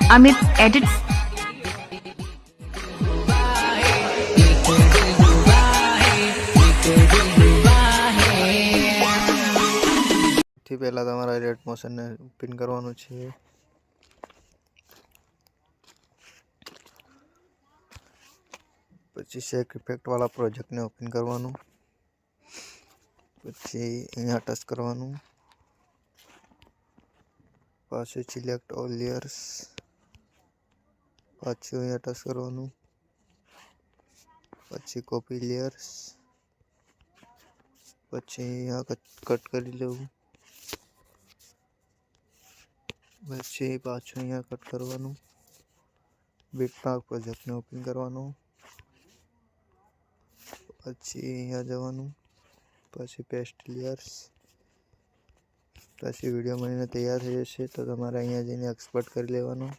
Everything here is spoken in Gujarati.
Amit edits. થી પહેલા તમારે રેડ મોશનને પિન કરવાનું છે. પછી શેક ઇફેક્ટ વાળા પ્રોજેક્ટને ઓપન કરવાનું. પછી અહીંયા ટચ કરવાનું. પાછું સિલેક્ટ ઓલ લેયર્સ. પાછું અહીંયા ટચ કરવાનું. પછી કોપી લેયર્સ. પછી અહીંયા કટ કરી લેવું. પછી પાછું અહીંયા કટ કરવાનું. બીટમાર્ક પ્રોજેક્ટને ઓપન કરવાનું. પછી અહીંયા જવાનું. પછી પેસ્ટ લેયર્સ. પછી વિડીયો બનીને તૈયાર થઈ જશે તો તમારે અહીંયા જઈને એક્સપોર્ટ કરી લેવાનું.